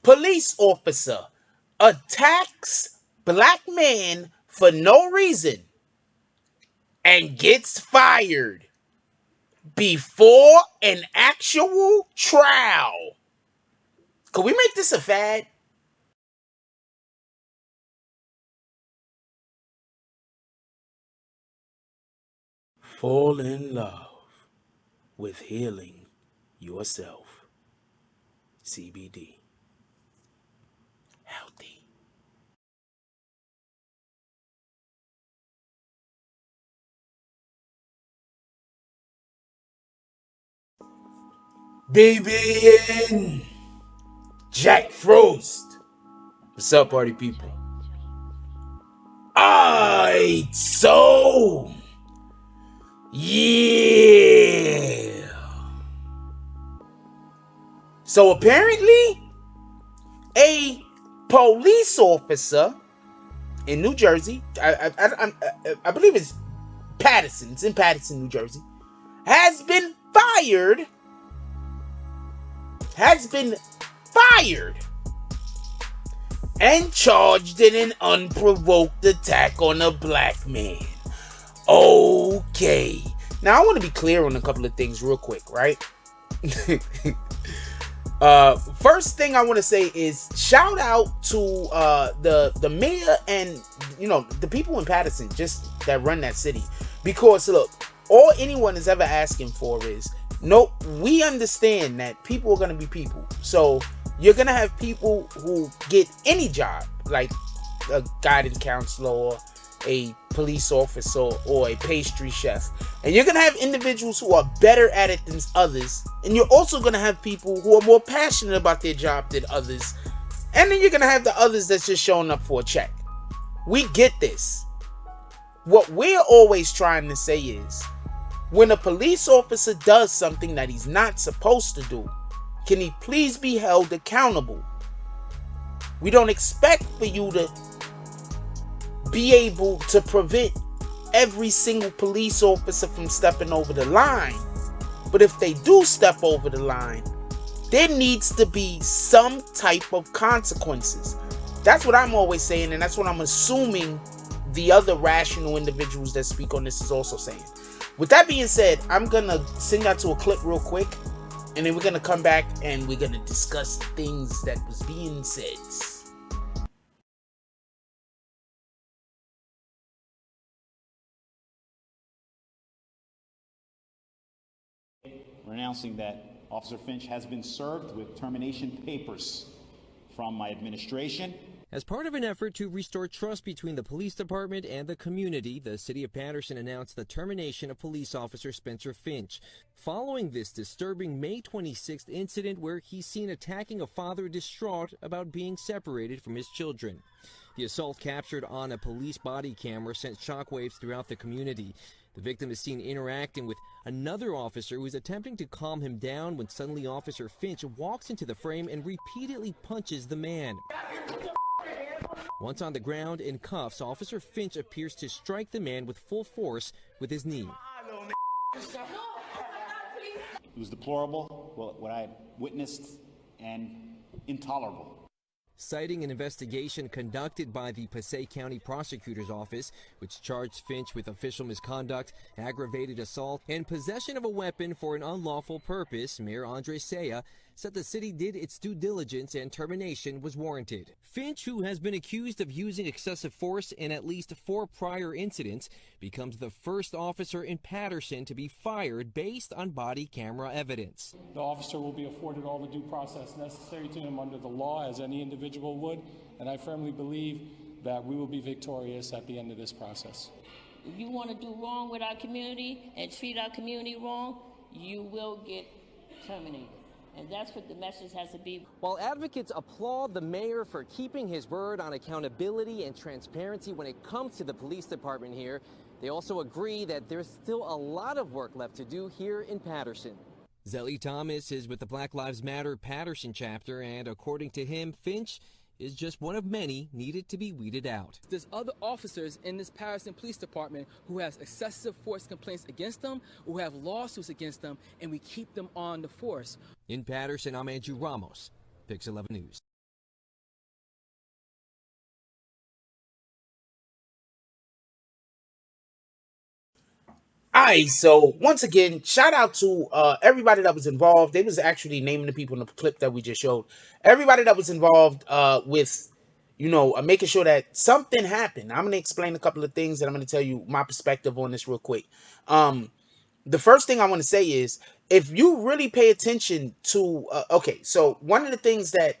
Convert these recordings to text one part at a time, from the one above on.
police officer attacks black man for no reason and gets fired before an actual trial. Could we make this a fad? Fall in love with healing yourself. CBD. Healthy. BBN Jack Frost. What's up, party people? Alright, so yeah. So apparently, a police officer in New Jersey, I believe it's Paterson, it's in Paterson, New Jersey, has been fired and charged in an unprovoked attack on a black man. Okay. Now I want to be clear on a couple of things real quick, right? First thing I want to say is shout out to the mayor and the people in Paterson just that run that city, because look, all anyone is ever asking for is no. We understand that people are gonna be people, so you're gonna have people who get any job, like a guidance counselor or a police officer or a pastry chef, and you're gonna have individuals who are better at it than others, and you're also gonna have people who are more passionate about their job than others, and then you're gonna have the others that's just showing up for a check. We get this. What we're always trying to say is, when a police officer does something that he's not supposed to do, can he please be held accountable? We don't expect for you to be able to prevent every single police officer from stepping over the line. But if they do step over the line, there needs to be some type of consequences. That's what I'm always saying, and that's what I'm assuming the other rational individuals that speak on this is also saying. With that being said, I'm gonna send y'all to a clip real quick, and then we're gonna come back and we're gonna discuss the things that was being said. We're announcing that Officer Finch has been served with termination papers from my administration. As part of an effort to restore trust between the police department and the community, the city of Paterson announced the termination of police officer Spencer Finch, following this disturbing May 26th incident where he's seen attacking a father distraught about being separated from his children. The assault, captured on a police body camera, sent shockwaves throughout the community. The victim is seen interacting with another officer who is attempting to calm him down when suddenly Officer Finch walks into the frame and repeatedly punches the man. Once on the ground in cuffs, Officer Finch appears to strike the man with full force with his knee. It was deplorable, what I witnessed, and intolerable. Citing an investigation conducted by the Passaic County Prosecutor's Office, which charged Finch with official misconduct, aggravated assault, and possession of a weapon for an unlawful purpose, Mayor Andre Saya said the city did its due diligence and termination was warranted. Finch, who has been accused of using excessive force in at least 4 prior incidents, becomes the first officer in Paterson to be fired based on body camera evidence. The officer will be afforded all the due process necessary to him under the law, as any individual would, and I firmly believe that we will be victorious at the end of this process. If you want to do wrong with our community and treat our community wrong, you will get terminated. And that's what the message has to be. While advocates applaud the mayor for keeping his word on accountability and transparency when it comes to the police department here, they also agree that there's still a lot of work left to do here in Paterson. Zelly Thomas is with the Black Lives Matter Paterson chapter, and according to him, Finch is just one of many needed to be weeded out. There's other officers in this Paterson Police Department who has excessive force complaints against them, who have lawsuits against them, and we keep them on the force. In Paterson, I'm Andrew Ramos, Pix 11 News. All right, so once again, shout out to everybody that was involved. They was actually naming the people in the clip that we just showed. Everybody that was involved with, making sure that something happened. I'm gonna explain a couple of things, and I'm gonna tell you my perspective on this real quick. The first thing I want to say is, if you really pay attention to, okay, so one of the things that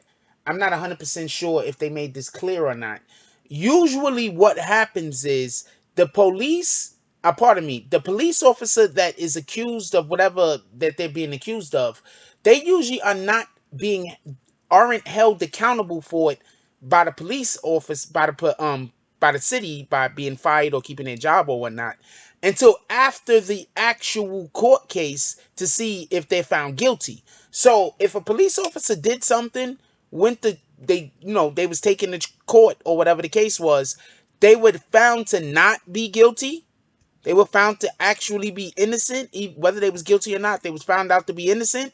I'm not 100% sure if they made this clear or not. Usually, what happens is the police, pardon me, the police officer that is accused of whatever that they're being accused of, they usually are not being, aren't held accountable for it by the police office, by the city, by being fired or keeping their job or whatnot, until after the actual court case to see if they're found guilty. So if a police officer did something, went to they was taken to court or whatever the case was, they were found to not be guilty. They were found to actually be innocent, whether they was guilty or not. They was found out to be innocent.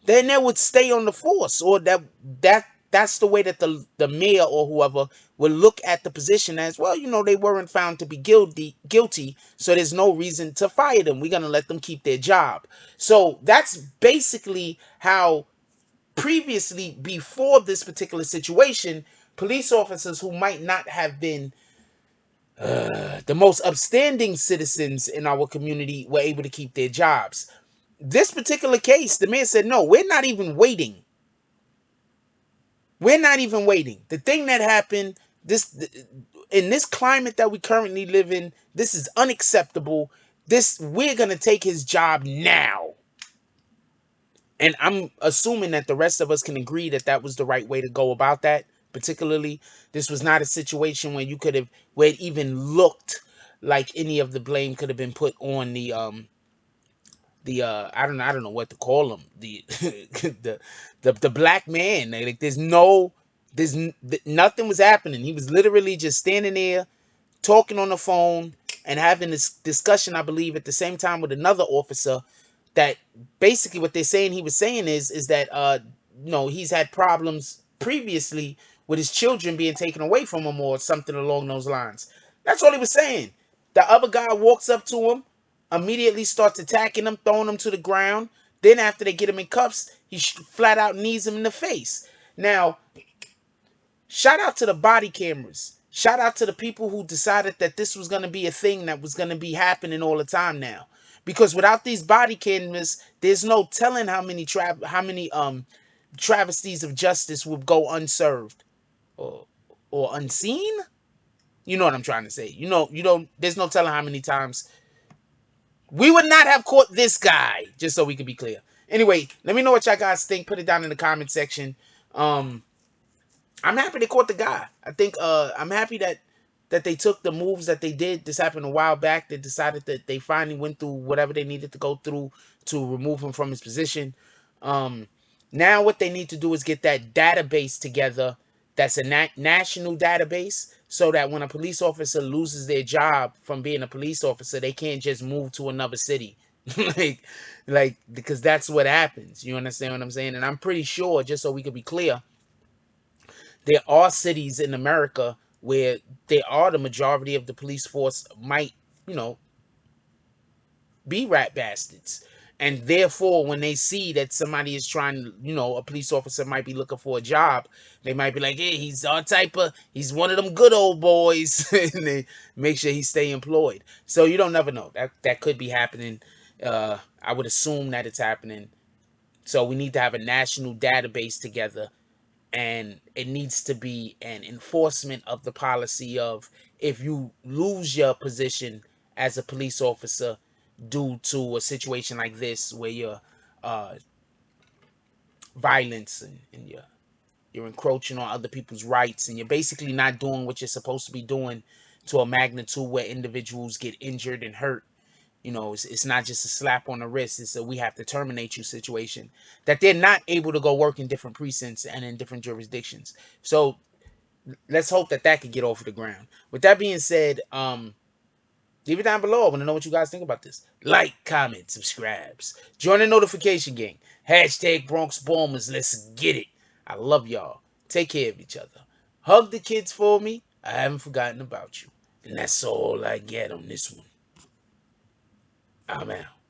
Then they would stay on the force, or that's the way that the mayor or whoever would look at the position as, well, they weren't found to be guilty, so there's no reason to fire them. We're gonna let them keep their job. So that's basically how previously, before this particular situation, police officers who might not have been the most upstanding citizens in our community were able to keep their jobs. This particular case, the man said, no, we're not even waiting. We're not even waiting. The thing that happened, in this climate that we currently live in, this is unacceptable. We're going to take his job now. And I'm assuming that the rest of us can agree that that was the right way to go about that. Particularly, this was not a situation where where it even looked like any of the blame could have been put on I don't know what to call him, the black man. Like, nothing was happening. He was literally just standing there talking on the phone and having this discussion, I believe, at the same time with another officer. That basically what they're saying he was saying is that he's had problems previously with his children being taken away from him or something along those lines. That's all he was saying. The other guy walks up to him, immediately starts attacking him, throwing him to the ground. Then after they get him in cuffs, he flat out knees him in the face. Now, shout out to the body cameras. Shout out to the people who decided that this was going to be a thing that was going to be happening all the time now. Because without these body cameras, there's no telling how many travesties of justice would go unserved or unseen. You know what I'm trying to say. There's no telling how many times we would not have caught this guy, just so we can be clear. Anyway, let me know what y'all guys think. Put it down in the comment section. I'm happy they caught the guy. I think I'm happy that they took the moves that they did. This happened a while back. They decided that they finally went through whatever they needed to go through to remove him from his position. Now what they need to do is get that database together. That's a national database, so that when a police officer loses their job from being a police officer, they can't just move to another city. Because that's what happens. You understand what I'm saying? And I'm pretty sure, just so we could be clear, there are cities in America where the majority of the police force might, be rat bastards. And therefore, when they see that somebody is trying, a police officer might be looking for a job, they might be like, hey, he's he's one of them good old boys. And they make sure he stay employed. So you don't never know. That could be happening. I would assume that it's happening. So we need to have a national database together. And it needs to be an enforcement of the policy of, if you lose your position as a police officer due to a situation like this, where you're violence and you're encroaching on other people's rights, and you're basically not doing what you're supposed to be doing to a magnitude where individuals get injured and hurt. It's not just a slap on the wrist. It's a we have to terminate you situation, that they're not able to go work in different precincts and in different jurisdictions. So let's hope that could get off the ground. With that being said, leave it down below. I want to know what you guys think about this. Like, comment, subscribes. Join the notification gang. Hashtag Bronx Bombers. Let's get it. I love y'all. Take care of each other. Hug the kids for me. I haven't forgotten about you. And that's all I get on this one. I'm out.